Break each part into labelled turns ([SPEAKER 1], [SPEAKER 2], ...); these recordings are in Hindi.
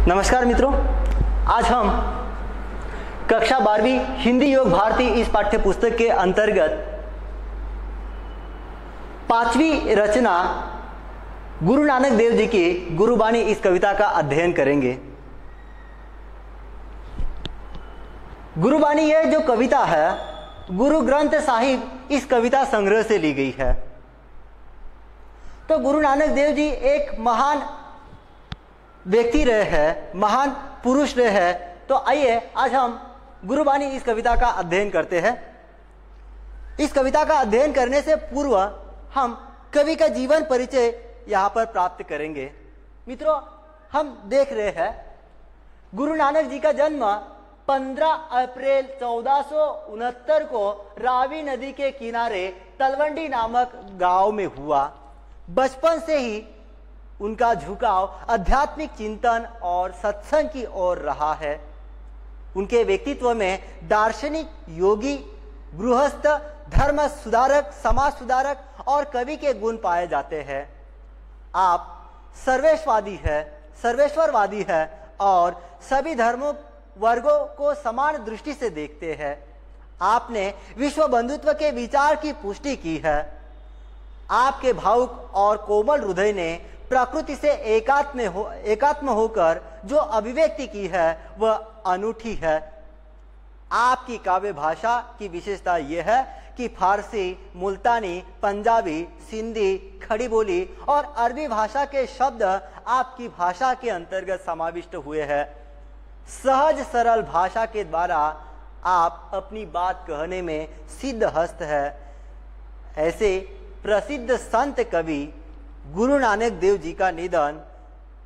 [SPEAKER 1] नमस्कार मित्रों, आज हम कक्षा 12वीं हिंदी योग भारती इस पाठ्य पुस्तक के अंतर्गत 5वीं रचना गुरु नानक देव जी की गुरुबानी इस कविता का अध्ययन करेंगे। गुरुबानी यह जो कविता है गुरु ग्रंथ साहिब इस कविता संग्रह से ली गई है। तो गुरु नानक देव जी एक महान व्यक्ति रहे हैं, महान पुरुष रहे हैं। तो आइए आज हम गुरुबानी इस कविता का अध्ययन करते हैं। इस कविता का अध्ययन करने से पूर्व हम कवि का जीवन परिचय यहाँ पर प्राप्त करेंगे। मित्रों, हम देख रहे हैं गुरु नानक जी का जन्म 15 अप्रैल 1469 को रावी नदी के किनारे तलवंडी नामक गांव में हुआ। बचपन से ही उनका झुकाव आध्यात्मिक चिंतन और सत्संग की ओर रहा है। उनके व्यक्तित्व में दार्शनिक, योगी, गृहस्थ, धर्म सुधारक, समाज सुधारक और कवि के गुण पाए जाते हैं। आप सर्वेश्वरवादी है और सभी धर्मों वर्गों को समान दृष्टि से देखते हैं। आपने विश्व बंधुत्व के विचार की पुष्टि की है। आपके भावुक और कोमल हृदय ने प्रकृति से एकात्म होकर जो अभिव्यक्ति की है वह अनूठी है। आपकी काव्य भाषा की विशेषता यह है कि फारसी, मुल्तानी, पंजाबी, सिंधी, खड़ी बोली और अरबी भाषा के शब्द आपकी भाषा के अंतर्गत समाविष्ट हुए हैं। सहज सरल भाषा के द्वारा आप अपनी बात कहने में सिद्धहस्त है। ऐसे प्रसिद्ध संत कवि गुरु नानक देव जी का निधन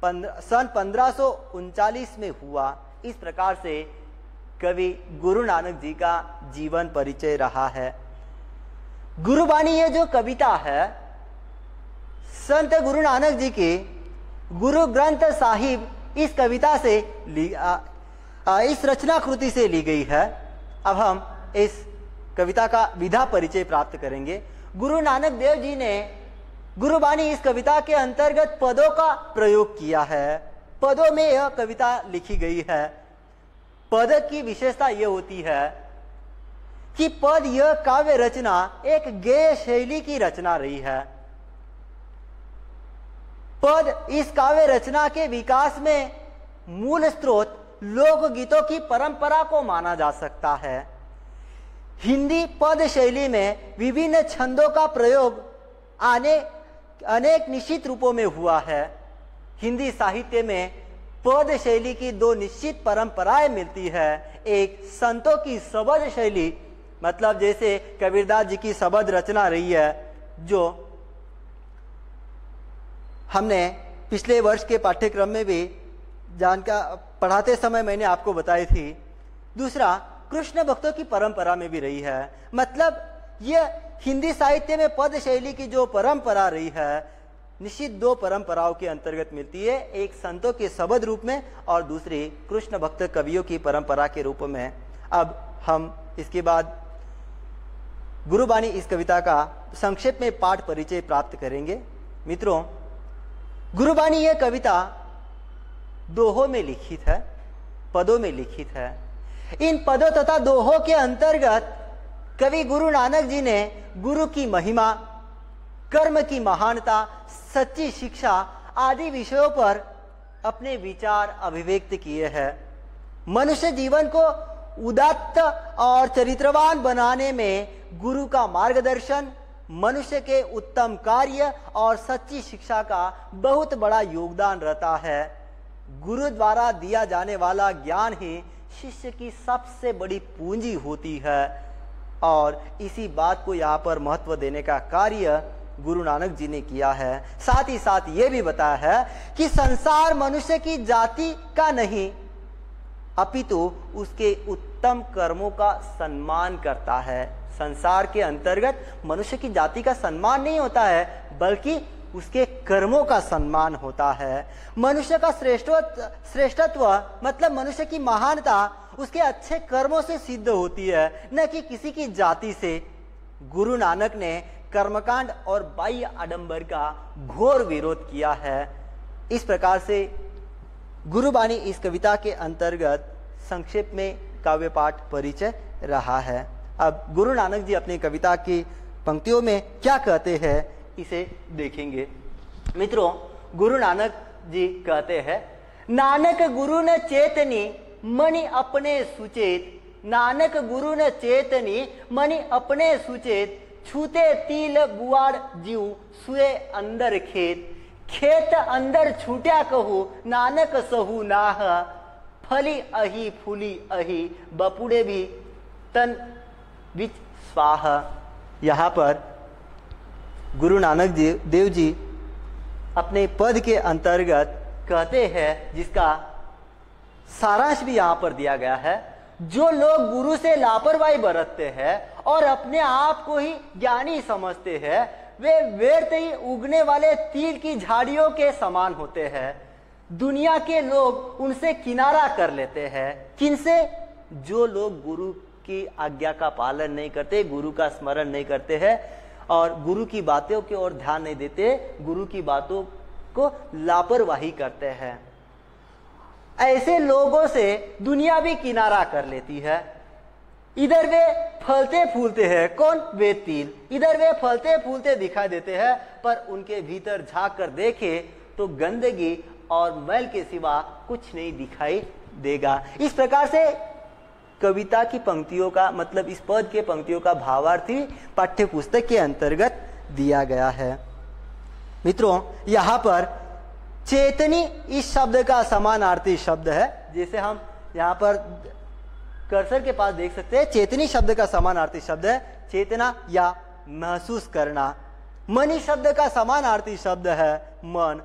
[SPEAKER 1] सन 1539 में हुआ। इस प्रकार से कवि गुरु नानक जी का जीवन परिचय रहा है। गुरुबानी ये जो कविता है संत गुरु नानक जी की गुरु ग्रंथ साहिब इस कविता से इस रचना कृति से ली गई है। अब हम इस कविता का विधा परिचय प्राप्त करेंगे। गुरु नानक देव जी ने गुरुबानी इस कविता के अंतर्गत पदों का प्रयोग किया है। पदों में यह कविता लिखी गई है। पद की विशेषता यह होती है कि पद यह काव्य रचना एक गेय शैली की रचना रही है। पद इस काव्य रचना के विकास में मूल स्रोत लोकगीतों की परंपरा को माना जा सकता है। हिंदी पद शैली में विभिन्न छंदों का प्रयोग अनेक निश्चित रूपों में हुआ है। हिंदी साहित्य में पद शैली की दो निश्चित परंपराएं मिलती है। एक संतों की शबद शैली, मतलब जैसे कबीरदास जी की शबद रचना रही है जो हमने पिछले वर्ष के पाठ्यक्रम में भी पढ़ाते समय मैंने आपको बताई थी। दूसरा कृष्ण भक्तों की परंपरा में भी रही है। मतलब यह हिंदी साहित्य में पद शैली की जो परंपरा रही है निश्चित दो परंपराओं के अंतर्गत मिलती है। एक संतों के शबद रूप में और दूसरी कृष्ण भक्त कवियों की परंपरा के रूप में। अब हम इसके बाद गुरुबानी इस कविता का संक्षेप में पाठ परिचय प्राप्त करेंगे। मित्रों, गुरुबानी यह कविता दोहों में लिखित है, पदों में लिखित है। इन पदों तथा दोहों के अंतर्गत कवि गुरु नानक जी ने गुरु की महिमा, कर्म की महानता, सच्ची शिक्षा आदि विषयों पर अपने विचार अभिव्यक्त किए हैं। मनुष्य जीवन को उदात्त और चरित्रवान बनाने में गुरु का मार्गदर्शन, मनुष्य के उत्तम कार्य और सच्ची शिक्षा का बहुत बड़ा योगदान रहता है। गुरु द्वारा दिया जाने वाला ज्ञान ही शिष्य की सबसे बड़ी पूंजी होती है और इसी बात को यहाँ पर महत्व देने का कार्य गुरु नानक जी ने किया है। साथ ही साथ ये भी बताया है कि संसार मनुष्य की जाति का नहीं अपितु उसके उत्तम कर्मों का सम्मान करता है। संसार के अंतर्गत मनुष्य की जाति का सम्मान नहीं होता है बल्कि उसके कर्मों का सम्मान होता है। मनुष्य का श्रेष्ठत्व मतलब मनुष्य की महानता उसके अच्छे कर्मों से सिद्ध होती है, न कि किसी की जाति से। गुरु नानक ने कर्मकांड और बाह्य आडंबर का घोर विरोध किया है। इस प्रकार से गुरुबाणी इस कविता के अंतर्गत संक्षेप में काव्य पाठ परिचय रहा है। अब गुरु नानक जी अपनी कविता की पंक्तियों में क्या कहते हैं इसे देखेंगे। मित्रों, गुरु नानक जी कहते हैं, नानक गुरु न चेतनी मणि अपने सुचेत, नानक गुरु न चेतनी मणि अपने सुचेत, छूते तिल बुआड़ जीव सुए अंदर खेत, खेत अंदर छूट्या कहू नानक सहू नाह, फली अही फूली अही बपुड़े भी तन विच स्वाह। यहाँ पर गुरु नानक देव जी अपने पद के अंतर्गत कहते हैं, जिसका सारांश भी यहाँ पर दिया गया है, जो लोग गुरु से लापरवाही बरतते हैं और अपने आप को ही ज्ञानी समझते हैं, वे व्यर्थ ही उगने वाले तिल की झाड़ियों के समान होते हैं। दुनिया के लोग उनसे किनारा कर लेते हैं। किनसे? जो लोग गुरु की आज्ञा का पालन नहीं करते, गुरु का स्मरण नहीं करते हैं और गुरु की बातों की ओर ध्यान नहीं देते, गुरु की बातों को लापरवाही करते हैं। ऐसे लोगों से दुनिया भी किनारा कर लेती है। इधर वे फलते फूलते हैं, कौन? वे तिल। इधर वे फलते फूलते दिखाई देते हैं, पर उनके भीतर झांक कर देखे तो गंदगी और मैल के सिवा कुछ नहीं दिखाई देगा। इस प्रकार से कविता की पंक्तियों का मतलब इस पद के पंक्तियों का भावार्थ ही पाठ्य पुस्तक के अंतर्गत दिया गया है। मित्रों, यहाँ पर चेतनी इस शब्द का समानार्थी शब्द है। जैसे हम यहाँ पर कर्सर के पास देख सकते हैं, चेतनी शब्द का समानार्थी शब्द है चेतना या महसूस करना। मनी शब्द का समानार्थी शब्द है मन।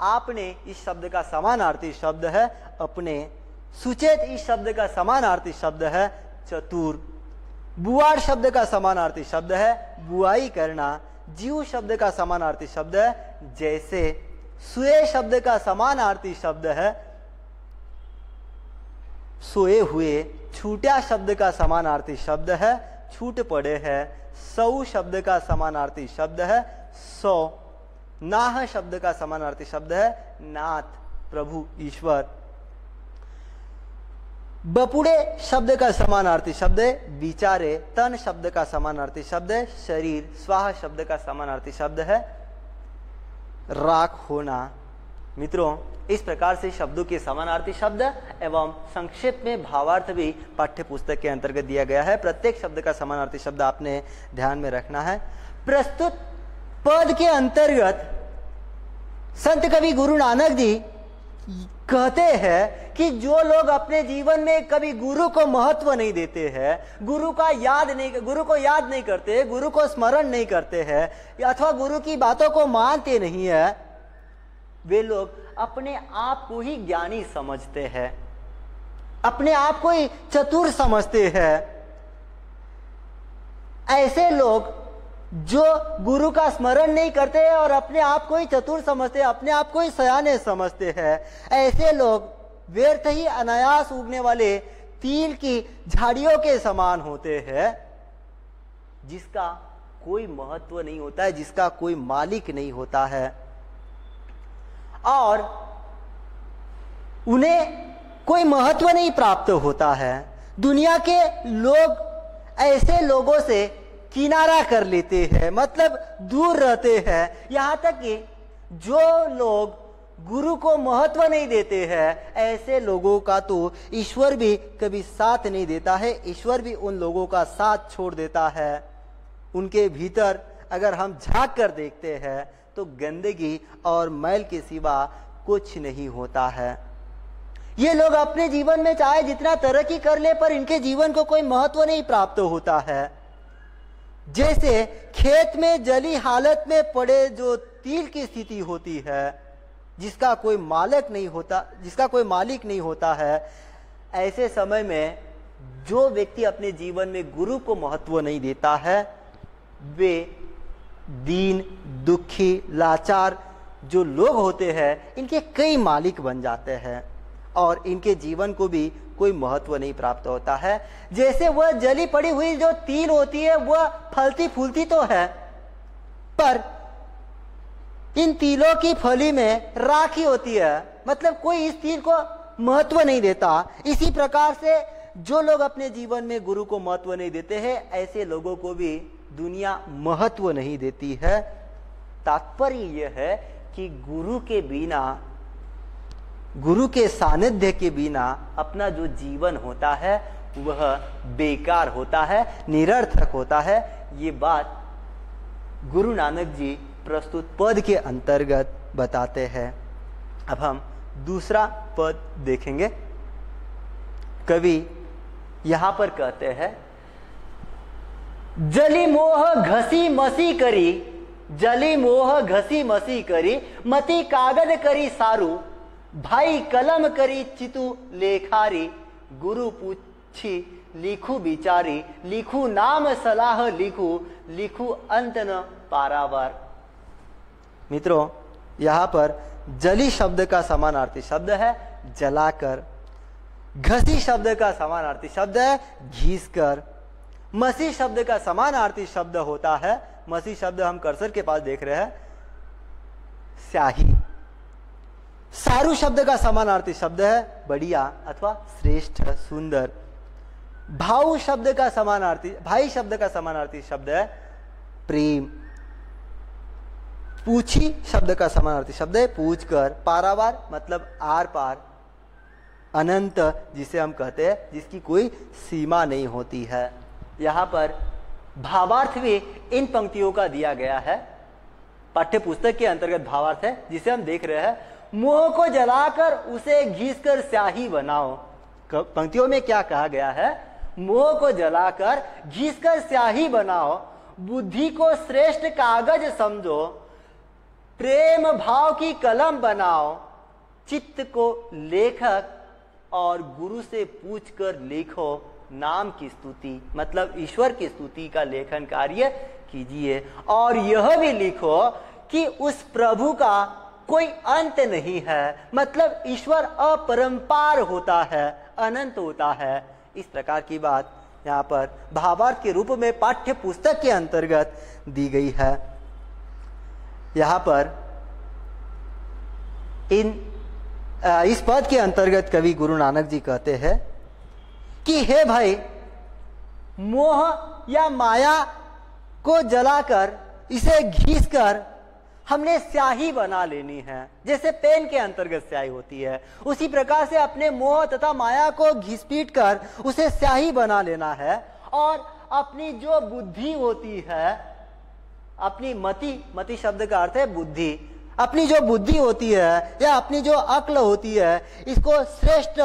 [SPEAKER 1] आपने इस शब्द का समानार्थी शब्द है अपने। सुचेत इस शब्द का समानार्थी शब्द है चतुर। बुआड़ शब्द का समानार्थी शब्द है बुआई करना। जीव शब्द का समानार्थी शब्द है जैसे। सुए शब्द का समानार्थी शब्द है सोए हुए। छूटा शब्द का समानार्थी शब्द है छूट पड़े है। सौ शब्द का समानार्थी शब्द है सौ। नाह शब्द का समानार्थी शब्द है नाथ, प्रभु, ईश्वर। बपुड़े शब्द का समानार्थी शब्द है विचारे। तन शब्द का समानार्थी शब्द है शरीर। स्वाह शब्द का समानार्थी शब्द है राख होना। मित्रों, इस प्रकार से शब्दों के समानार्थी शब्द एवं संक्षेप में भावार्थ भी पाठ्य पुस्तक के अंतर्गत दिया गया है। प्रत्येक शब्द का समानार्थी शब्द आपने ध्यान में रखना है। प्रस्तुत पद के अंतर्गत संत कवि गुरु नानक जी कहते हैं कि जो लोग अपने जीवन में कभी गुरु को महत्व नहीं देते हैं, गुरु को याद नहीं करते, गुरु को स्मरण नहीं करते हैं अथवा गुरु की बातों को मानते नहीं है, वे लोग अपने आप को ही ज्ञानी समझते हैं, अपने आप को ही चतुर समझते हैं। ऐसे लोग जो गुरु का स्मरण नहीं करते हैं और अपने आप को ही चतुर समझते हैं, अपने आप को ही सयाने समझते हैं, ऐसे लोग व्यर्थ ही अनायास उगने वाले तिल की झाड़ियों के समान होते हैं, जिसका कोई महत्व नहीं होता है, जिसका कोई मालिक नहीं होता है और उन्हें कोई महत्व नहीं प्राप्त होता है। दुनिया के लोग ऐसे लोगों से किनारा कर लेते हैं, मतलब दूर रहते हैं। यहां तक कि जो लोग गुरु को महत्व नहीं देते हैं, ऐसे लोगों का तो ईश्वर भी कभी साथ नहीं देता है। ईश्वर भी उन लोगों का साथ छोड़ देता है। उनके भीतर अगर हम झांक कर देखते हैं तो गंदगी और मैल के सिवा कुछ नहीं होता है। ये लोग अपने जीवन में चाहे जितना तरक्की कर ले, पर इनके जीवन को कोई महत्व नहीं प्राप्त होता है। जैसे खेत में जली हालत में पड़े जो तिल की स्थिति होती है, जिसका कोई मालिक नहीं होता है, ऐसे समय में जो व्यक्ति अपने जीवन में गुरु को महत्व नहीं देता है, वे दीन, दुखी, लाचार जो लोग होते हैं, इनके कई मालिक बन जाते हैं और इनके जीवन को भी कोई महत्व नहीं प्राप्त होता है। जैसे वह जली पड़ी हुई जो तिल होती है, वह फलती फूलती तो है, पर इन तिलों की फली में राखी होती है, मतलब कोई इस तिल को महत्व नहीं देता। इसी प्रकार से जो लोग अपने जीवन में गुरु को महत्व नहीं देते हैं, ऐसे लोगों को भी दुनिया महत्व नहीं देती है। तात्पर्य यह है कि गुरु के बिना, गुरु के सानिध्य के बिना अपना जो जीवन होता है वह बेकार होता है, निरर्थक होता है। ये बात गुरु नानक जी प्रस्तुत पद के अंतर्गत बताते हैं। अब हम दूसरा पद देखेंगे। कवि यहां पर कहते हैं, जली मोह घसी मसी करी, जली मोह घसी मसी करी, मती कागज करी सारू, भाई कलम करी चितु लेखारी, गुरु पूछी लिखू बिचारी, लिखू नाम सलाह लिखू, लिखू अंत न पारावार। मित्रों, यहां पर जली शब्द का समानार्थी शब्द है जलाकर, घसी शब्द का समानार्थी शब्द है घीसकर, मसी शब्द का समानार्थी शब्द होता है, मसी शब्द हम कर्सर के पास देख रहे हैं, स्याही। सारू शब्द का समानार्थी शब्द है बढ़िया अथवा श्रेष्ठ, सुंदर। भाऊ शब्द का समानार्थी, भाई शब्द का समानार्थी शब्द है प्रेम। पूछी शब्द का समानार्थी शब्द है पूछ कर। पारावार मतलब आर पार, अनंत जिसे हम कहते हैं, जिसकी कोई सीमा नहीं होती है। यहां पर भावार्थ भी इन पंक्तियों का दिया गया है। पाठ्य पुस्तक के अंतर्गत भावार्थ है जिसे हम देख रहे हैं, मोह को जलाकर उसे घीसकर स्याही बनाओ। पंक्तियों में क्या कहा गया है? मोह को जलाकर घीसकर स्याही बनाओ, बुद्धि को श्रेष्ठ कागज समझो, प्रेम भाव की कलम बनाओ, चित्त को लेखक और गुरु से पूछकर लिखो नाम की स्तुति, मतलब ईश्वर की स्तुति का लेखन कार्य कीजिए। और यह भी लिखो कि उस प्रभु का कोई अंत नहीं है, मतलब ईश्वर अपरंपार होता है, अनंत होता है। इस प्रकार की बात यहाँ पर भावार्थ के रूप में पाठ्य पुस्तक के अंतर्गत दी गई है। यहाँ पर इस पद के अंतर्गत कवि गुरु नानक जी कहते हैं कि हे भाई, मोह या माया को जलाकर इसे घीसकर हमने स्याही बना लेनी है। जैसे पेन के अंतर्गत स्याही होती है, उसी प्रकार से अपने मोह तथा माया को घिस-पीट कर उसे स्याही बना लेना है। और अपनी जो बुद्धि होती है, अपनी मति शब्द का अर्थ है बुद्धि, अपनी जो बुद्धि होती है या अपनी जो अक्ल होती है, इसको श्रेष्ठ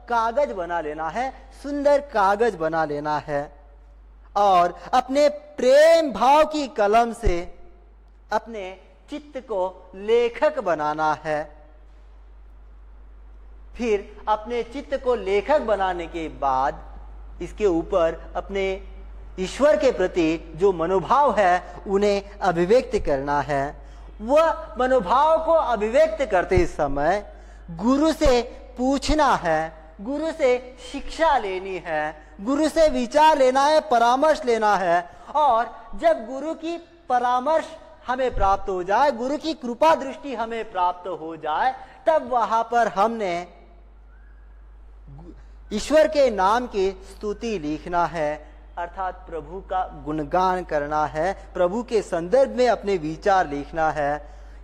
[SPEAKER 1] कागज बना लेना है, सुंदर कागज बना लेना है। और अपने प्रेम भाव की कलम से अपने चित्त को लेखक बनाना है। फिर अपने चित्त को लेखक बनाने के बाद इसके ऊपर अपने ईश्वर के प्रति जो मनोभाव है उन्हें अभिव्यक्त करना है। वह मनोभाव को अभिव्यक्त करते समय गुरु से पूछना है, गुरु से शिक्षा लेनी है, गुरु से विचार लेना है, परामर्श लेना है। और जब गुरु की परामर्श हमें प्राप्त हो जाए, गुरु की कृपा दृष्टि हमें प्राप्त हो जाए, तब वहां पर हमने ईश्वर के नाम की स्तुति लिखना है, अर्थात प्रभु का गुणगान करना है, प्रभु के संदर्भ में अपने विचार लिखना है।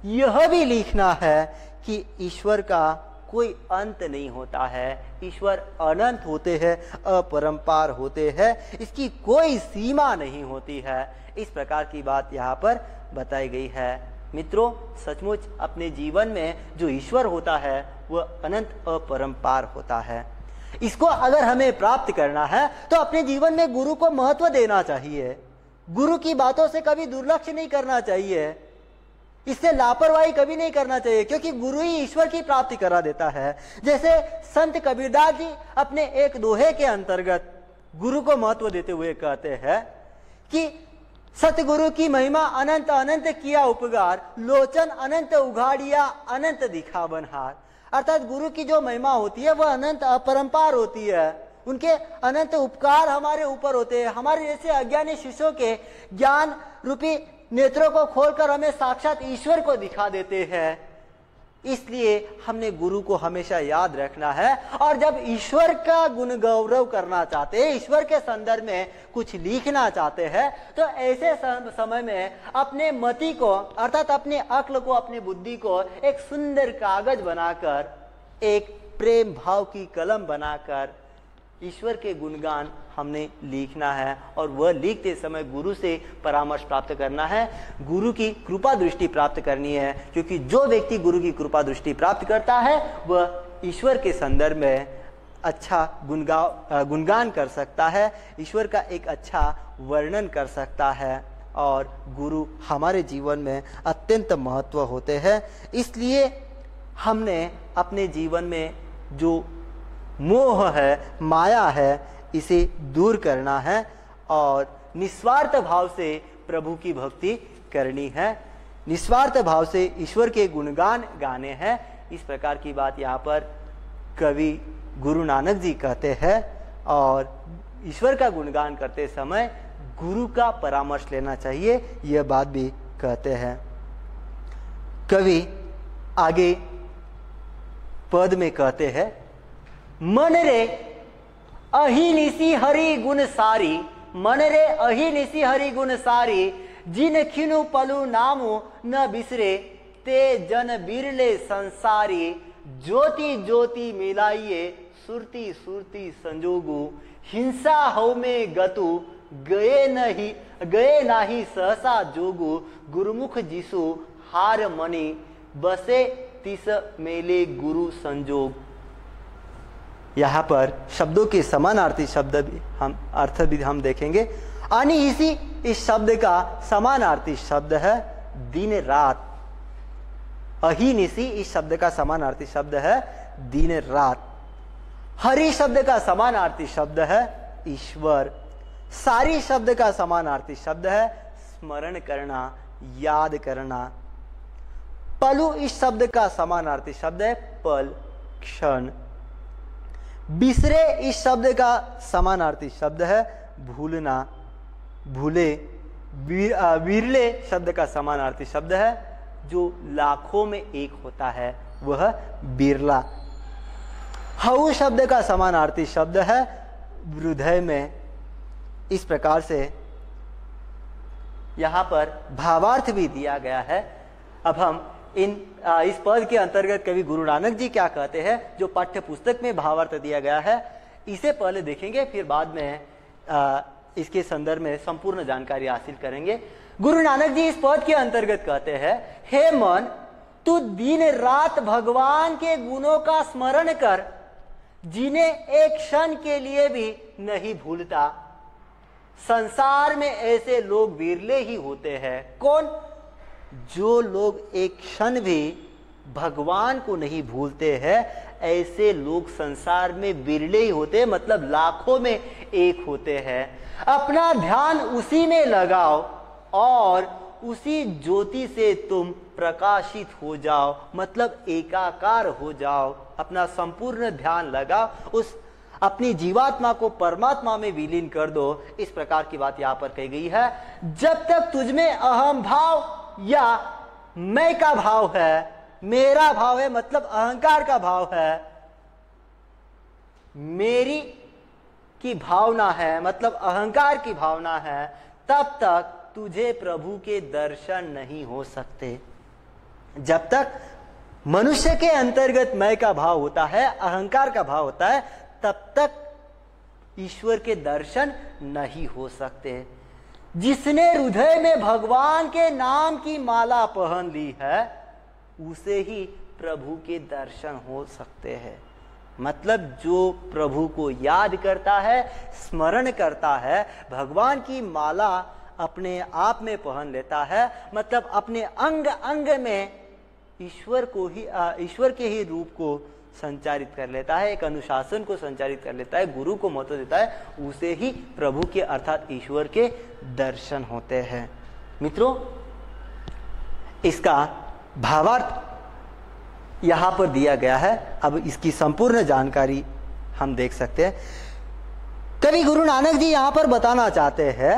[SPEAKER 1] यह भी लिखना है कि ईश्वर का कोई अंत नहीं होता है, ईश्वर अनंत होते हैं, अपरंपार होते हैं, इसकी कोई सीमा नहीं होती है। इस प्रकार की बात यहाँ पर बताई गई है। मित्रों, सचमुच अपने जीवन में जो ईश्वर होता है वह अनंत अपरंपार होता है। इसको अगर हमें प्राप्त करना है तो अपने जीवन में गुरु को महत्व देना चाहिए, गुरु की बातों से कभी दुर्लक्ष्य नहीं करना चाहिए, इससे लापरवाही कभी नहीं करना चाहिए, क्योंकि गुरु ही ईश्वर की प्राप्ति करा देता है। जैसे संत कबीरदास जी अपने एक दोहे के अंतर्गत गुरु को महत्व देते हुए कहते हैं कि सतगुरु की महिमा अनंत अनंत किया उपकार, लोचन अनंत उघाड़िया अनंत दिखा बनहार। अर्थात गुरु की जो महिमा होती है वह अनंत अपरंपार होती है, उनके अनंत उपकार हमारे ऊपर होते हैं। हमारे जैसे अज्ञानी शिष्यों के ज्ञान रूपी नेत्रों को खोलकर हमें साक्षात ईश्वर को दिखा देते हैं। इसलिए हमने गुरु को हमेशा याद रखना है। और जब ईश्वर का गुण गौरव करना चाहते हैं, ईश्वर के संदर्भ में कुछ लिखना चाहते हैं, तो ऐसे समय में अपने मति को अर्थात अपने अक्ल को, अपनी बुद्धि को एक सुंदर कागज बनाकर, एक प्रेम भाव की कलम बनाकर ईश्वर के गुणगान हमने लिखना है। और वह लिखते समय गुरु से परामर्श प्राप्त करना है, गुरु की कृपा दृष्टि प्राप्त करनी है। क्योंकि जो व्यक्ति गुरु की कृपा दृष्टि प्राप्त करता है वह ईश्वर के संदर्भ में अच्छा गुणगान कर सकता है, ईश्वर का एक अच्छा वर्णन कर सकता है। और गुरु हमारे जीवन में अत्यंत महत्व होते हैं। इसलिए हमने अपने जीवन में जो मोह है, माया है, इसे दूर करना है और निस्वार्थ भाव से प्रभु की भक्ति करनी है, निस्वार्थ भाव से ईश्वर के गुणगान गाने हैं। इस प्रकार की बात यहाँ पर कवि गुरु नानक जी कहते हैं। और ईश्वर का गुणगान करते समय गुरु का परामर्श लेना चाहिए, यह बात भी कहते हैं। कवि आगे पद में कहते हैं, मन रे अहिनिसी हरि गुण सारी, मन रे अहिनिसी हरि गुण सारी, जिन खिनु पलु नामु न बिसरे, ते जन बिरले संसारी, ज्योति ज्योति मिलाइए सुरती सुरती संजोगु, हिंसा हौ में गतु गए नाही सहसा जोगु, गुरुमुख जिसु हार मणि, बसे तिस मेले गुरु संजोग। यहाँ पर शब्दों के समानार्थी शब्द भी अर्थ भी हम देखेंगे। अनि इसी इस शब्द का समानार्थी शब्द है दिन रात। अहिनिसी इस शब्द का समानार्थी शब्द है दिन रात। हरि शब्द का समानार्थी शब्द है ईश्वर। सारी शब्द का समानार्थी शब्द है स्मरण करना, याद करना। पलु इस शब्द का समानार्थी शब्द है पल, क्षण। बिसरे इस शब्द का समानार्थी शब्द है भूलना, भूले। विरले शब्द का समानार्थी शब्द है जो लाखों में एक होता है, वह बिरला। हऊ शब्द का समानार्थी शब्द है हृदय में। इस प्रकार से यहां पर भावार्थ भी दिया गया है। अब हम इस पद के अंतर्गत कवि गुरु नानक जी क्या कहते हैं, जो पाठ्य पुस्तक में भावार्थ दिया गया है, इसे पहले देखेंगे, फिर बाद में इसके संदर्भ में संपूर्ण जानकारी हासिल करेंगे। गुरु नानक जी इस पद के अंतर्गत कहते हैं, हे मन, तू दिन रात भगवान के गुणों का स्मरण कर, जिन्हें एक क्षण के लिए भी नहीं भूलता। संसार में ऐसे लोग विरले ही होते हैं। कौन? जो लोग एक क्षण भी भगवान को नहीं भूलते हैं, ऐसे लोग संसार में विरले ही होते हैं, मतलब लाखों में एक होते हैं। अपना ध्यान उसी में लगाओ और उसी ज्योति से तुम प्रकाशित हो जाओ, मतलब एकाकार हो जाओ। अपना संपूर्ण ध्यान लगाओ, उस अपनी जीवात्मा को परमात्मा में विलीन कर दो। इस प्रकार की बात यहाँ पर कही गई है। जब तक तुझमें अहम भाव या मैं का भाव है, मेरा भाव है, मतलब अहंकार का भाव है, मेरी की भावना है, मतलब अहंकार की भावना है, तब तक तुझे प्रभु के दर्शन नहीं हो सकते। जब तक मनुष्य के अंतर्गत मैं का भाव होता है, अहंकार का भाव होता है, तब तक ईश्वर के दर्शन नहीं हो सकते। जिसने हृदय में भगवान के नाम की माला पहन ली है, उसे ही प्रभु के दर्शन हो सकते हैं। मतलब जो प्रभु को याद करता है, स्मरण करता है, भगवान की माला अपने आप में पहन लेता है, मतलब अपने अंग अंग में ईश्वर के ही रूप को संचारित कर लेता है, एक अनुशासन को संचारित कर लेता है, गुरु को महत्व देता है, उसे ही प्रभु के अर्थात ईश्वर के दर्शन होते हैं। मित्रों, इसका भावार्थ यहां पर दिया गया है। अब इसकी संपूर्ण जानकारी हम देख सकते हैं। कवि गुरु नानक जी यहां पर बताना चाहते हैं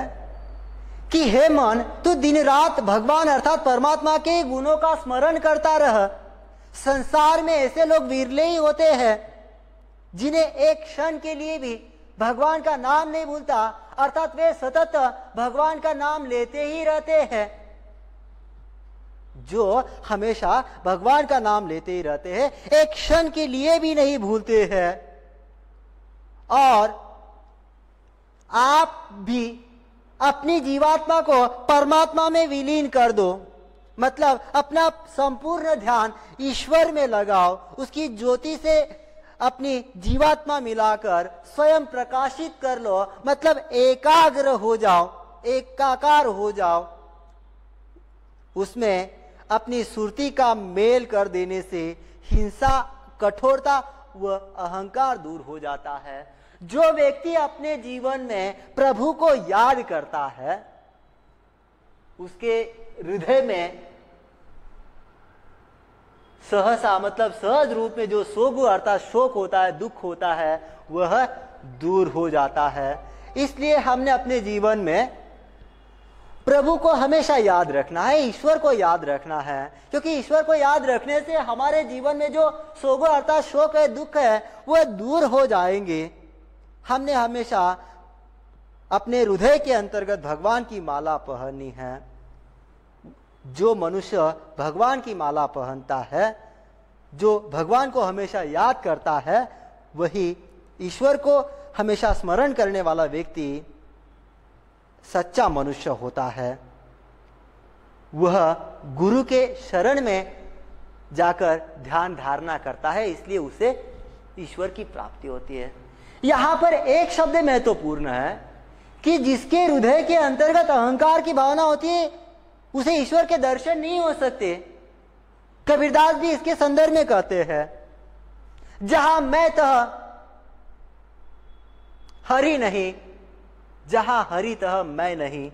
[SPEAKER 1] कि हे मन, तू दिन रात भगवान अर्थात परमात्मा के गुणों का स्मरण करता रह। संसार में ऐसे लोग विरले ही होते हैं जिन्हें एक क्षण के लिए भी भगवान का नाम नहीं भूलता, अर्थात वे सतत भगवान का नाम लेते ही रहते हैं। जो हमेशा भगवान का नाम लेते ही रहते हैं, एक क्षण के लिए भी नहीं भूलते हैं। और आप भी अपनी जीवात्मा को परमात्मा में विलीन कर दो, मतलब अपना संपूर्ण ध्यान ईश्वर में लगाओ, उसकी ज्योति से अपनी जीवात्मा मिलाकर स्वयं प्रकाशित कर लो, मतलब एकाग्र हो जाओ, एकाकार हो जाओ। उसमें अपनी सुरती का मेल कर देने से हिंसा, कठोरता व अहंकार दूर हो जाता है। जो व्यक्ति अपने जीवन में प्रभु को याद करता है, उसके हृदय में सहसा मतलब सहज रूप में जो शोक अर्थात शोक होता है, दुख होता है, वह दूर हो जाता है। इसलिए हमने अपने जीवन में प्रभु को हमेशा याद रखना है, ईश्वर को याद रखना है, क्योंकि ईश्वर को याद रखने से हमारे जीवन में जो शोक अर्थात शोक है, दुख है, वह दूर हो जाएंगे। हमने हमेशा अपने हृदय के अंतर्गत भगवान की माला पहननी है। जो मनुष्य भगवान की माला पहनता है, जो भगवान को हमेशा याद करता है, वही ईश्वर को हमेशा स्मरण करने वाला व्यक्ति सच्चा मनुष्य होता है। वह गुरु के शरण में जाकर ध्यान धारणा करता है, इसलिए उसे ईश्वर की प्राप्ति होती है। यहां पर एक शब्द महत्वपूर्ण है कि जिसके हृदय के अंतर्गत अहंकार की भावना होती है, उसे ईश्वर के दर्शन नहीं हो सकते। कबीरदास भी इसके संदर्भ में कहते हैं, जहां मैं तह हरि नहीं, जहां हरि तह मैं नहीं।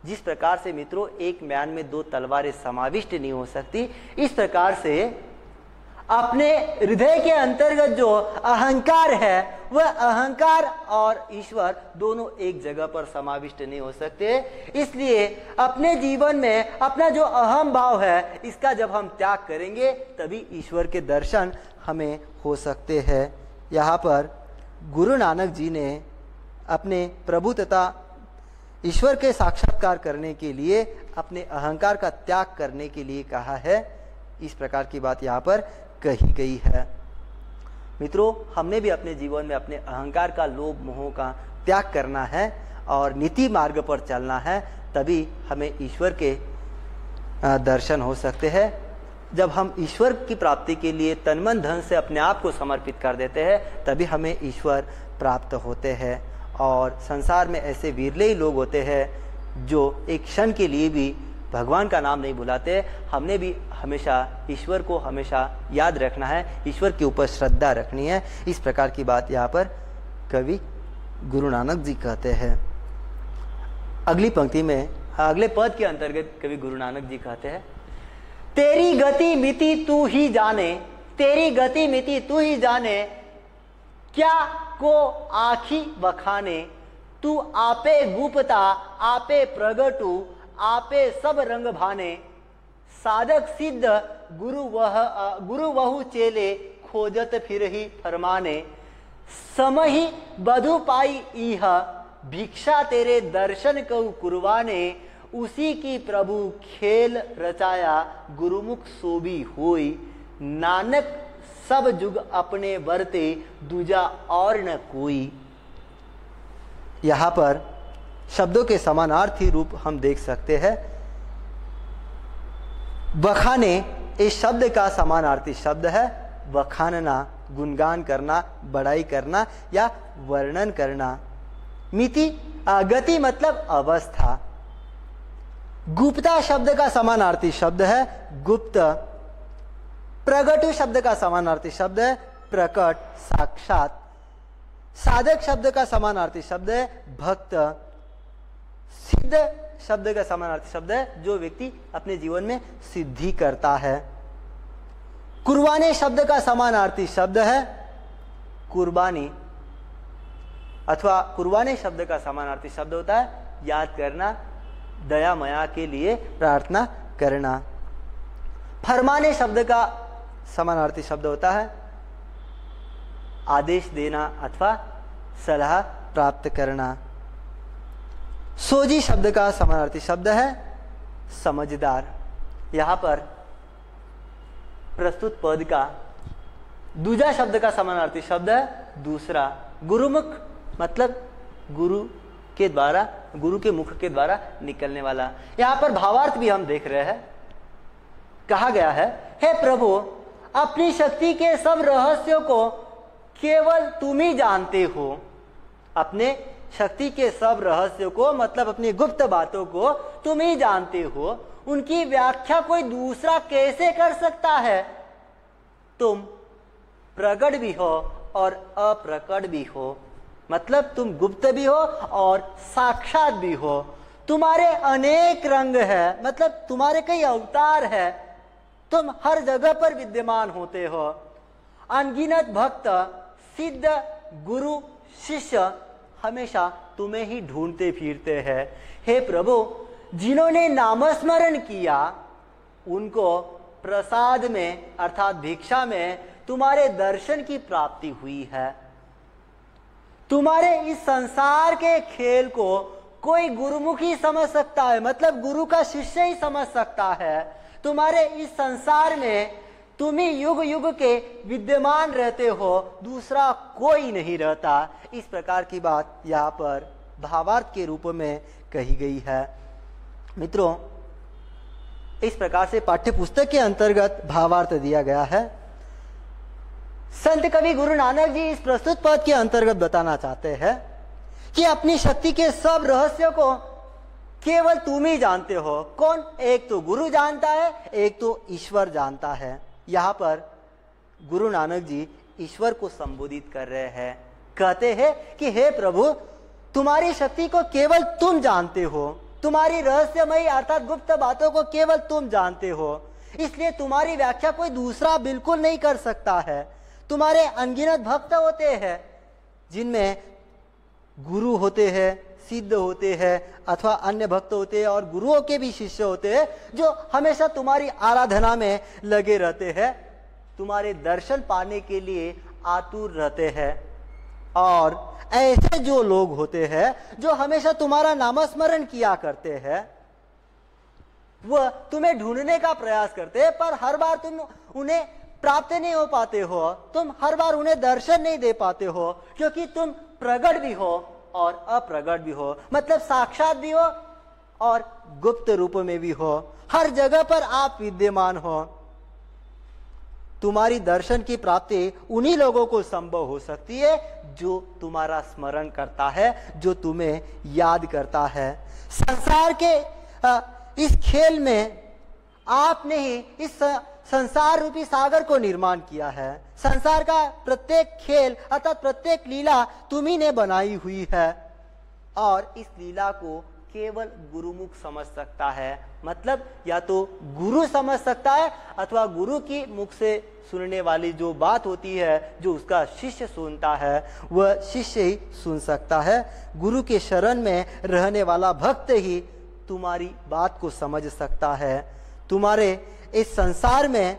[SPEAKER 1] जिस प्रकार से मित्रों एक म्यान में दो तलवारें समाविष्ट नहीं हो सकती, इस प्रकार से अपने हृदय के अंतर्गत जो अहंकार है, वह अहंकार और ईश्वर दोनों एक जगह पर समाविष्ट नहीं हो सकते। इसलिए अपने जीवन में अपना जो अहम भाव है, इसका जब हम त्याग करेंगे तभी ईश्वर के दर्शन हमें हो सकते हैं। यहाँ पर गुरु नानक जी ने अपने प्रभु तथा ईश्वर के साक्षात्कार करने के लिए अपने अहंकार का त्याग करने के लिए कहा है। इस प्रकार की बात यहाँ पर कही गई है। मित्रों, हमने भी अपने जीवन में अपने अहंकार का, लोभ मोह का त्याग करना है और नीति मार्ग पर चलना है, तभी हमें ईश्वर के दर्शन हो सकते हैं। जब हम ईश्वर की प्राप्ति के लिए तन मन धन से अपने आप को समर्पित कर देते हैं, तभी हमें ईश्वर प्राप्त होते हैं। और संसार में ऐसे विरले ही लोग होते हैं जो एक क्षण के लिए भी भगवान का नाम नहीं बुलाते। हमने भी हमेशा ईश्वर को हमेशा याद रखना है, ईश्वर के ऊपर श्रद्धा रखनी है। इस प्रकार की बात यहाँ पर कवि गुरु नानक जी कहते हैं। अगली पंक्ति में, अगले पद के अंतर्गत कवि गुरु नानक जी कहते हैं, तेरी गति मिति तू ही जाने, तेरी गति मिति तू ही जाने, क्या को आखी बखाने, तू आपे गुप्ता आपे प्रगटू, आपे सब रंग भाने, साधक सिद्ध गुरु वहु चेले, खोजत फिर ही फरमाने, समहि बधु पाई इह, भिक्षा तेरे दर्शन कहु कुरवाने, उसी की प्रभु खेल रचाया, गुरुमुख सोबी होई, नानक सब जुग अपने बरते, दूजा और न कोई। यहाँ पर शब्दों के समानार्थी रूप हम देख सकते हैं। बखाने इस शब्द का समानार्थी शब्द है बखानना, गुणगान करना, बड़ाई करना या वर्णन करना। मिति गति मतलब अवस्था। गुप्ता शब्द का समानार्थी शब्द है गुप्त। प्रगटु शब्द का समानार्थी शब्द है प्रकट, साक्षात। साधक शब्द का समानार्थी शब्द है भक्त। सिद्ध शब्द का समानार्थी शब्द है जो व्यक्ति अपने जीवन में सिद्धि करता है। कुर्बानी शब्द का समानार्थी शब्द है कुर्बानी, अथवा कुर्बानी शब्द का समानार्थी शब्द होता है याद करना, दया माया के लिए प्रार्थना करना। फरमाने शब्द का समानार्थी शब्द होता है आदेश देना अथवा सलाह प्राप्त करना। सोजी शब्द का समानार्थी शब्द है समझदार। यहां पर प्रस्तुत पद का दूजा शब्द का समानार्थी शब्द है दूसरा। गुरुमुख मतलब गुरु के द्वारा, गुरु के मुख के द्वारा निकलने वाला। यहां पर भावार्थ भी हम देख रहे हैं। कहा गया है, हे प्रभु, अपनी शक्ति के सब रहस्यों को केवल तुम ही जानते हो। अपने शक्ति के सब रहस्यों को मतलब अपनी गुप्त बातों को तुम ही जानते हो। उनकी व्याख्या कोई दूसरा कैसे कर सकता है? तुम प्रकट भी हो और अप्रकट भी हो, मतलब तुम गुप्त भी हो और साक्षात भी हो। तुम्हारे अनेक रंग है, मतलब तुम्हारे कई अवतार है। तुम हर जगह पर विद्यमान होते हो। अनगिनत भक्त, सिद्ध, गुरु, शिष्य हमेशा तुम्हें ही ढूंढते फिरते हैं। हे प्रभु, जिन्होंने नामस्मरण किया उनको प्रसाद में अर्थात भिक्षा में तुम्हारे दर्शन की प्राप्ति हुई है। तुम्हारे इस संसार के खेल को कोई गुरुमुख ही समझ सकता है, मतलब गुरु का शिष्य ही समझ सकता है। तुम्हारे इस संसार में तुम ही युग युग के विद्यमान रहते हो, दूसरा कोई नहीं रहता। इस प्रकार की बात यहाँ पर भावार्थ के रूप में कही गई है। मित्रों, इस प्रकार से पाठ्य पुस्तक के अंतर्गत भावार्थ दिया गया है। संत कवि गुरु नानक जी इस प्रस्तुत पद के अंतर्गत बताना चाहते हैं कि अपनी शक्ति के सब रहस्यों को केवल तुम ही जानते हो। कौन? एक तो गुरु जानता है, एक तो ईश्वर जानता है। यहाँ पर गुरु नानक जी ईश्वर को संबोधित कर रहे हैं। कहते हैं कि हे प्रभु, तुम्हारी शक्ति को केवल तुम जानते हो। तुम्हारी रहस्यमयी अर्थात गुप्त बातों को केवल तुम जानते हो, इसलिए तुम्हारी व्याख्या कोई दूसरा बिल्कुल नहीं कर सकता है। तुम्हारे अनगिनत भक्त होते हैं, जिनमें गुरु होते हैं, सिद्ध होते हैं अथवा अन्य भक्त होते हैं और गुरुओं के भी शिष्य होते हैं, जो हमेशा तुम्हारी आराधना में लगे रहते हैं, तुम्हारे दर्शन पाने के लिए आतुर रहते हैं। और ऐसे जो लोग होते हैं जो हमेशा तुम्हारा नामस्मरण किया करते हैं, वह तुम्हें ढूंढने का प्रयास करते हैं, पर हर बार तुम उन्हें प्राप्त नहीं हो पाते हो। तुम हर बार उन्हें दर्शन नहीं दे पाते हो, क्योंकि तुम प्रगट भी हो और अप्रगट भी हो, मतलब साक्षात भी हो और गुप्त रूप में भी हो। हर जगह पर आप विद्यमान हो। तुम्हारी दर्शन की प्राप्ति उन्हीं लोगों को संभव हो सकती है जो तुम्हारा स्मरण करता है, जो तुम्हें याद करता है। संसार के इस खेल में आपने ही इस संसार रूपी सागर को निर्माण किया है। संसार का प्रत्येक खेल अर्थात प्रत्येक लीला तुम्ही ने बनाई हुई है, और इस लीला को केवल गुरुमुख समझ सकता है। मतलब या तो गुरु समझ सकता है अथवा गुरु की मुख से सुनने वाली जो बात होती है, जो उसका शिष्य सुनता है, वह शिष्य ही सुन सकता है। गुरु के शरण में रहने वाला भक्त ही तुम्हारी बात को समझ सकता है। तुम्हारे इस संसार में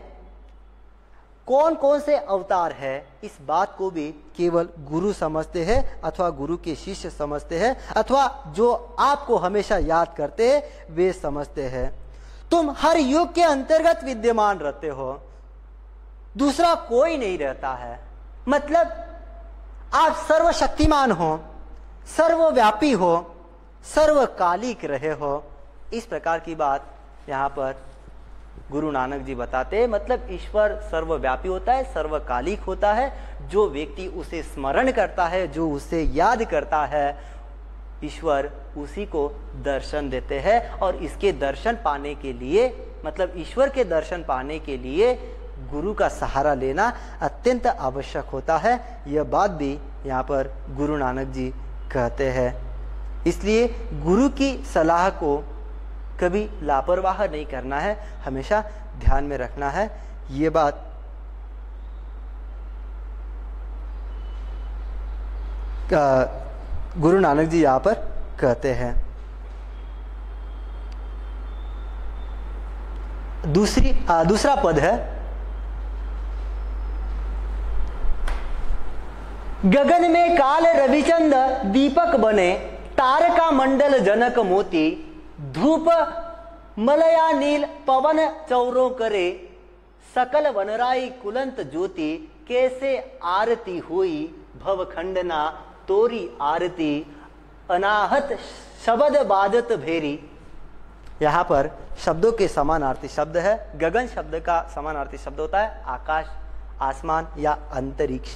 [SPEAKER 1] कौन कौन से अवतार है, इस बात को भी केवल गुरु समझते हैं अथवा गुरु के शिष्य समझते हैं, अथवा जो आपको हमेशा याद करते हैं वे समझते हैं। तुम हर युग के अंतर्गत विद्यमान रहते हो, दूसरा कोई नहीं रहता है। मतलब आप सर्वशक्तिमान हो, सर्वव्यापी हो, सर्वकालिक रहे हो। इस प्रकार की बात यहाँ पर गुरु नानक जी बताते हैं। मतलब ईश्वर सर्वव्यापी होता है, सर्वकालिक होता है। जो व्यक्ति उसे स्मरण करता है, जो उसे याद करता है, ईश्वर उसी को दर्शन देते हैं। और इसके दर्शन पाने के लिए, मतलब ईश्वर के दर्शन पाने के लिए गुरु का सहारा लेना अत्यंत आवश्यक होता है। यह बात भी यहाँ पर गुरु नानक जी कहते हैं। इसलिए गुरु की सलाह को कभी लापरवाह नहीं करना है, हमेशा ध्यान में रखना है। ये बात गुरु नानक जी यहाँ पर कहते हैं। दूसरा पद है, गगन में काल रविचंद दीपक बने, तारका मंडल जनक मोती, धूप मलया नील पवन चौरों करे, सकल वनराई कुलंत ज्योति, कैसे आरती हुई भवखंडना तोरी आरती, अनाहत शब्द बाजत भेरी। यहाँ पर शब्दों के समानार्थी शब्द है। गगन शब्द का समानार्थी शब्द होता है आकाश, आसमान या अंतरिक्ष।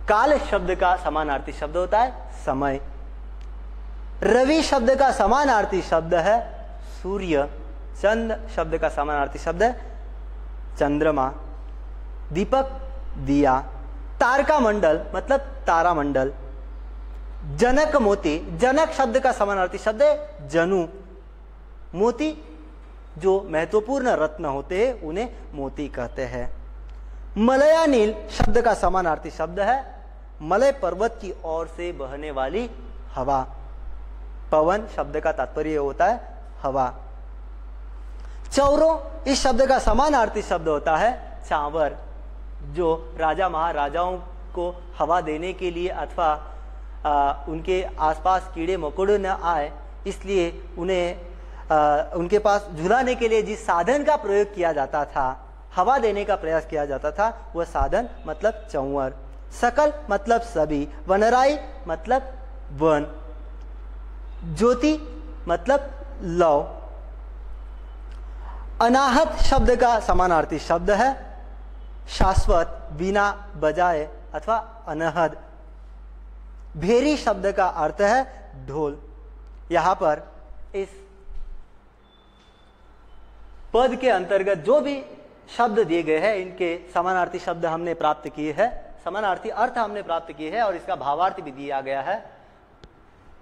[SPEAKER 1] काल शब्द का समानार्थी शब्द होता है समय। रवि शब्द का समानार्थी शब्द है सूर्य। चंद शब्द का समानार्थी शब्द है चंद्रमा। दीपक दिया। तारका मंडल मतलब तारा मंडल। जनक मोती, जनक शब्द का समानार्थी शब्द है जनु। मोती जो महत्वपूर्ण रत्न होते हैं उन्हें मोती कहते हैं। मलया नील शब्द का समानार्थी शब्द है मलय पर्वत की ओर से बहने वाली हवा। पवन शब्द का तात्पर्य होता है हवा। चौरों इस शब्द का समानार्थी शब्द होता है चांवर, जो राजा महाराजाओं को हवा देने के लिए अथवा उनके आसपास कीड़े मकोड़े न आए इसलिए उन्हें उनके पास झुलाने के लिए जिस साधन का प्रयोग किया जाता था, हवा देने का प्रयास किया जाता था, वह साधन मतलब चौवर। सकल मतलब सभी। वनराई मतलब वन। ज्योति मतलब लौ। अनाहत शब्द का समानार्थी शब्द है शाश्वत, बिना बजाए अथवा अनहद। भेरी शब्द का अर्थ है ढोल। यहां पर इस पद के अंतर्गत जो भी शब्द दिए गए हैं इनके समानार्थी शब्द हमने प्राप्त किए हैं, समानार्थी अर्थ हमने प्राप्त किए हैं और इसका भावार्थ भी दिया गया है।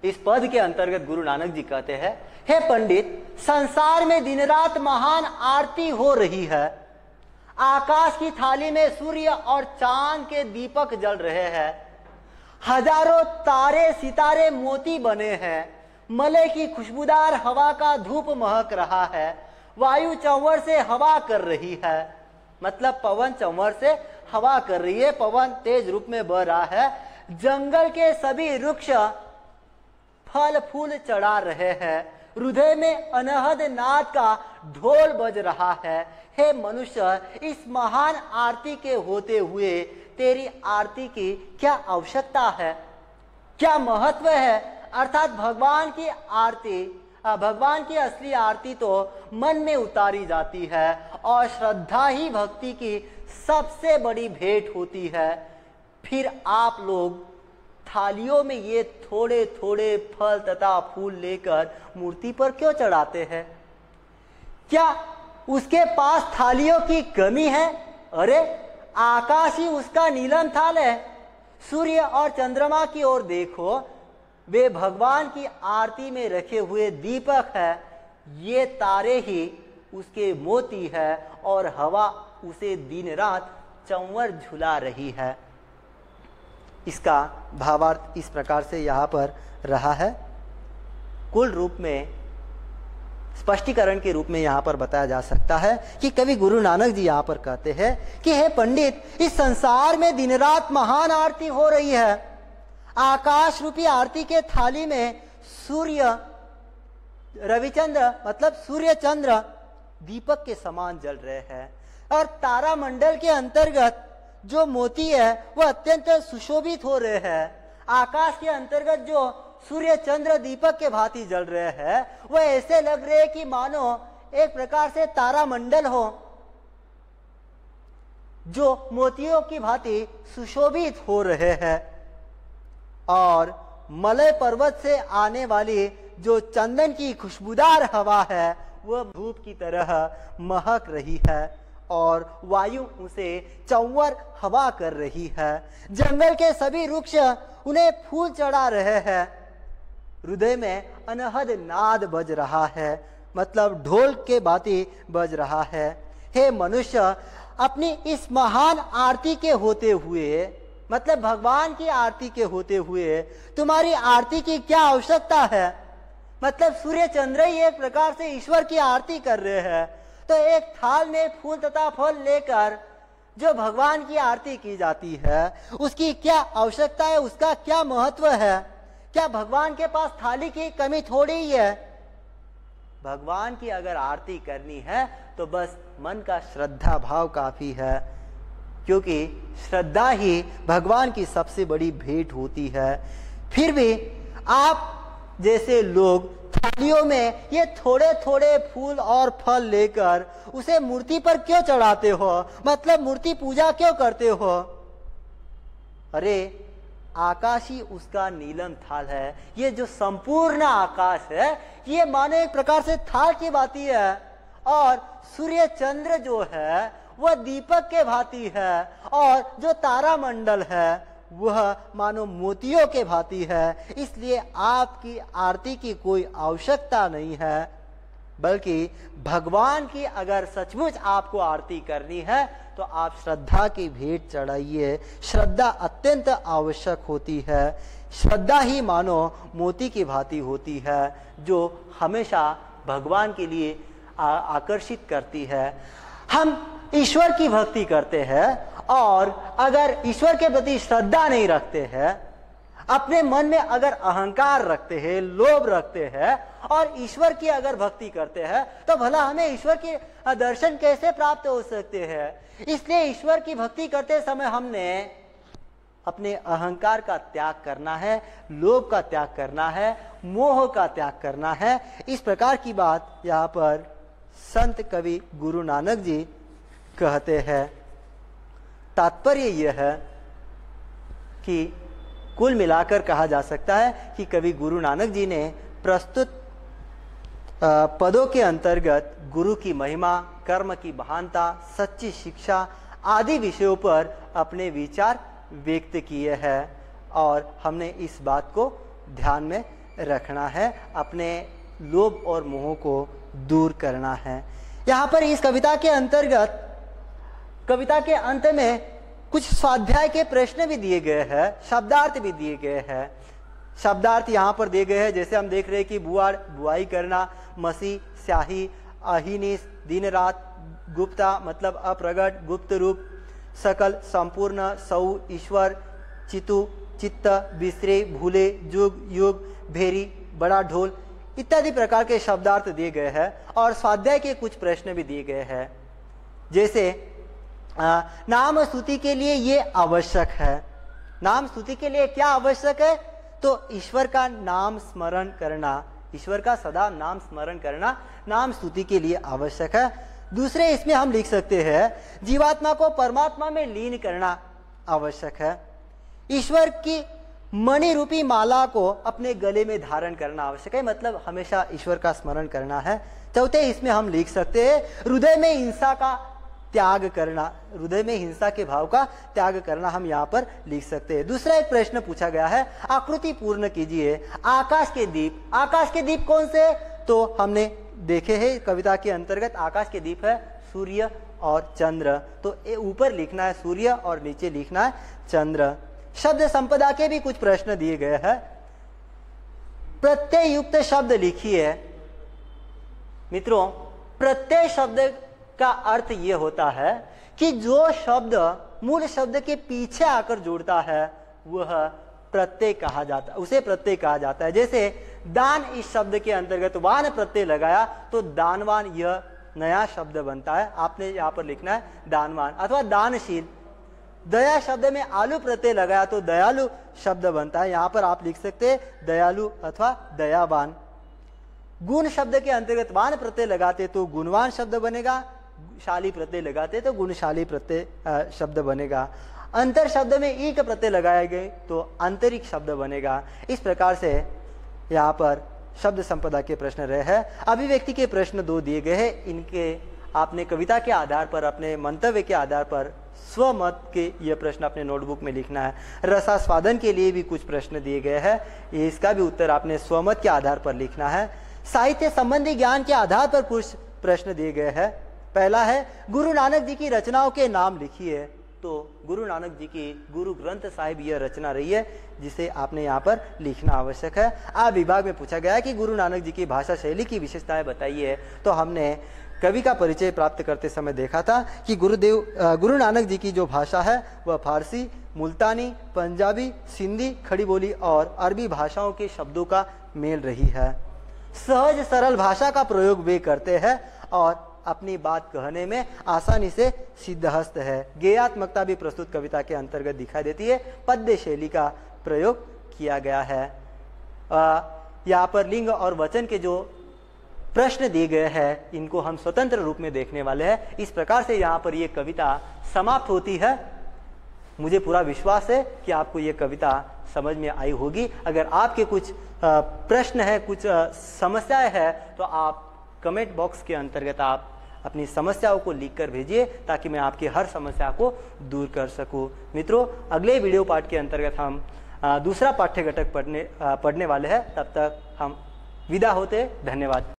[SPEAKER 1] इस पद के अंतर्गत गुरु नानक जी कहते हैं, हे पंडित, संसार में दिन रात महान आरती हो रही है। आकाश की थाली में सूर्य और चांद के दीपक जल रहे हैं। हजारों तारे सितारे मोती बने हैं। मलय की खुशबूदार हवा का धूप महक रहा है। वायु चंवर से हवा कर रही है, मतलब पवन चंवर से हवा कर रही है। पवन तेज रूप में बह रहा है। जंगल के सभी वृक्ष फल फूल चढ़ा रहे हैं। हृदय में अनहद नाद का ढोल बज रहा है। हे मनुष्य, इस महान आरती के होते हुए तेरी आरती की क्या आवश्यकता है, क्या महत्व है? अर्थात भगवान की आरती, भगवान की असली आरती तो मन में उतारी जाती है और श्रद्धा ही भक्ति की सबसे बड़ी भेंट होती है। फिर आप लोग थालियों में ये थोड़े थोड़े फल तथा फूल लेकर मूर्ति पर क्यों चढ़ाते हैं? क्या उसके पास थालियों की कमी है? अरे आकाश ही उसका नीलम थाल है। सूर्य और चंद्रमा की ओर देखो, वे भगवान की आरती में रखे हुए दीपक है। ये तारे ही उसके मोती है और हवा उसे दिन रात चंवर झुला रही है। इसका भावार्थ इस प्रकार से यहाँ पर रहा है। कुल रूप में स्पष्टीकरण के रूप में यहाँ पर बताया जा सकता है कि कवि गुरु नानक जी यहाँ पर कहते हैं कि हे पंडित, इस संसार में दिन रात महान आरती हो रही है। आकाश रूपी आरती के थाली में सूर्य रविचंद्र मतलब सूर्य चंद्र दीपक के समान जल रहे हैं और तारा मंडल के अंतर्गत जो मोती है वह अत्यंत सुशोभित हो रहे हैं। आकाश के अंतर्गत जो सूर्य चंद्र दीपक के भांति जल रहे हैं वह ऐसे लग रहे हैं कि मानो एक प्रकार से तारा मंडल हो जो मोतियों की भांति सुशोभित हो रहे हैं। और मलय पर्वत से आने वाली जो चंदन की खुशबूदार हवा है वह धूप की तरह महक रही है और वायु उसे चंवर हवा कर रही है। जंगल के सभी वृक्ष उन्हें फूल चढ़ा रहे हैं। हृदय में अनहद नाद बज रहा है, मतलब ढोल के भांति बज रहा है। हे मनुष्य, अपनी इस महान आरती के होते हुए, मतलब भगवान की आरती के होते हुए तुम्हारी आरती की क्या आवश्यकता है? मतलब सूर्य चंद्र ही एक प्रकार से ईश्वर की आरती कर रहे हैं। तो एक थाल में फूल तथा फल लेकर जो भगवान की आरती की जाती है, उसकी क्या आवश्यकता है, उसका क्या महत्व है? क्या भगवान के पास थाली की कमी थोड़ी ही है? भगवान की अगर आरती करनी है तो बस मन का श्रद्धा भाव काफी है, क्योंकि श्रद्धा ही भगवान की सबसे बड़ी भेंट होती है। फिर भी आप जैसे लोग थालियों में ये थोड़े थोड़े फूल और फल लेकर उसे मूर्ति पर क्यों चढ़ाते हो? मतलब मूर्ति पूजा क्यों करते हो? अरे आकाश ही उसका नीलम थाल है। ये जो संपूर्ण आकाश है ये मानो एक प्रकार से थाल की भांति है, और सूर्य चंद्र जो है वह दीपक के भांति है, और जो तारा मंडल है वह मानो मोतियों के भांति है। इसलिए आपकी आरती की कोई आवश्यकता नहीं है, बल्कि भगवान की अगर सचमुच आपको आरती करनी है तो आप श्रद्धा की भेंट चढ़ाइए। श्रद्धा अत्यंत आवश्यक होती है। श्रद्धा ही मानो मोती की भांति होती है, जो हमेशा भगवान के लिए आकर्षित करती है। हम ईश्वर की भक्ति करते हैं, और अगर ईश्वर के प्रति श्रद्धा नहीं रखते हैं, अपने मन में अगर अहंकार रखते हैं, लोभ रखते हैं, और ईश्वर की अगर भक्ति करते हैं, तो भला हमें ईश्वर के दर्शन कैसे प्राप्त हो सकते हैं? इसलिए ईश्वर की भक्ति करते समय हमने अपने अहंकार का त्याग करना है, लोभ का त्याग करना है, मोह का त्याग करना है। इस प्रकार की बात यहाँ पर संत कवि गुरु नानक जी कहते हैं। तात्पर्य यह है कि कुल मिलाकर कहा जा सकता है कि कवि गुरु नानक जी ने प्रस्तुत पदों के अंतर्गत गुरु की महिमा, कर्म की महानता, सच्ची शिक्षा आदि विषयों पर अपने विचार व्यक्त किए हैं, और हमने इस बात को ध्यान में रखना है, अपने लोभ और मोह को दूर करना है। यहाँ पर इस कविता के अंतर्गत कविता के अंत में कुछ स्वाध्याय के प्रश्न भी दिए गए हैं, शब्दार्थ भी दिए गए हैं। शब्दार्थ यहाँ पर दिए गए हैं, जैसे हम देख रहे हैं कि बुआई करना, मसी, स्याही, अहिनिस, दिन रात, गुप्ता मतलब अप्रगट, गुप्त रूप, सकल, संपूर्ण, सौ, ईश्वर, चितु, चित्त, बिसरे, भूले, जुग, युग, भेरी, बड़ा ढोल इत्यादि प्रकार के शब्दार्थ दिए गए हैं। और स्वाध्याय के कुछ प्रश्न भी दिए गए हैं, जैसे नाम स्तुति के लिए ये आवश्यक है। नाम स्तुति के लिए क्या आवश्यक है? तो ईश्वर का नाम स्मरण करना, ईश्वर का सदा नाम स्मरण करना नाम स्तुति के लिए आवश्यक है। दूसरे इसमें हम लिख सकते हैं जीवात्मा को परमात्मा में लीन करना आवश्यक है। ईश्वर की मणि रूपी माला को अपने गले में धारण करना आवश्यक है, मतलब हमेशा ईश्वर का स्मरण करना है। चौथे इसमें हम लिख सकते हैं हृदय में हिंसा का त्याग करना, हृदय में हिंसा के भाव का त्याग करना हम यहाँ पर लिख सकते हैं। दूसरा एक प्रश्न पूछा गया है, आकृति पूर्ण कीजिए आकाश के दीप। आकाश के दीप कौन से? तो हमने देखे हैं कविता के अंतर्गत आकाश के दीप है सूर्य और चंद्र। तो ऊपर लिखना है सूर्य और नीचे लिखना है चंद्र। शब्द संपदा के भी कुछ प्रश्न दिए गए हैं। प्रत्यय युक्त शब्द लिखिए। मित्रों, प्रत्यय शब्द का अर्थ यह होता है कि जो शब्द मूल शब्द के पीछे आकर जुड़ता है वह प्रत्यय कहा जाता है, उसे प्रत्यय कहा जाता है। जैसे दान इस शब्द के अंतर्गत वान प्रत्यय लगाया तो दानवान यह नया शब्द बनता है। आपने यहाँ पर लिखना है दानवान अथवा दानशील। दया शब्द में आलू प्रत्यय लगाया तो दयालु शब्द बनता है। यहाँ पर आप लिख सकते हैं दयालु अथवा दयावान। गुण शब्द के अंतर्गत वान प्रत्यय लगाते तो गुणवान शब्द बनेगा, शाली प्रत्यय लगाते तो गुणशाली प्रत्यय शब्द बनेगा। अंतर शब्द में ईक प्रत्यय लगाए गए तो आंतरिक शब्द बनेगा। इस प्रकार से यहाँ पर शब्द संपदा के प्रश्न रहे हैं। अभिव्यक्ति के प्रश्न 2 दिए गए हैं। इनके आपने कविता के आधार पर, अपने मंतव्य के आधार पर स्वमत के ये प्रश्न अपने नोटबुक में लिखना है। रसास्वादन के लिए भी कुछ प्रश्न दिए गए हैं, इसका भी उत्तर आपने स्वमत के आधार पर लिखना है। साहित्य संबंधी ज्ञान के आधार पर कुछ प्रश्न दिए गए हैं। पहला है गुरु नानक जी की रचनाओं के नाम लिखिए। तो गुरु नानक जी की गुरु ग्रंथ साहिब यह रचना रही है जिसे आपने यहाँ पर लिखना आवश्यक है। आ विभाग में पूछा गया है कि गुरु नानक जी की भाषा शैली की विशेषताएं बताइए। तो हमने कवि का परिचय प्राप्त करते समय देखा था कि गुरु नानक जी की जो भाषा है वह फारसी, मुल्तानी, पंजाबी, सिंधी, खड़ी बोली और अरबी भाषाओं के शब्दों का मेल रही है। सहज सरल भाषा का प्रयोग वे करते हैं और अपनी बात कहने में आसानी से सिद्धहस्त है। गेयात्मकता भी प्रस्तुत कविता के अंतर्गत दिखाई देती है। पद्य शैली का प्रयोग किया गया है। यहाँ पर लिंग और वचन के जो प्रश्न दिए गए हैं इनको हम स्वतंत्र रूप में देखने वाले हैं। इस प्रकार से यहाँ पर ये कविता समाप्त होती है। मुझे पूरा विश्वास है कि आपको ये कविता समझ में आई होगी। अगर आपके कुछ प्रश्न है, कुछ समस्याएं हैं तो आप कमेंट बॉक्स के अंतर्गत आप अपनी समस्याओं को लिखकर भेजिए ताकि मैं आपकी हर समस्या को दूर कर सकूं। मित्रों, अगले वीडियो पार्ट के अंतर्गत हम दूसरा पाठ्य घटक पढ़ने वाले हैं। तब तक हम विदा होते। धन्यवाद।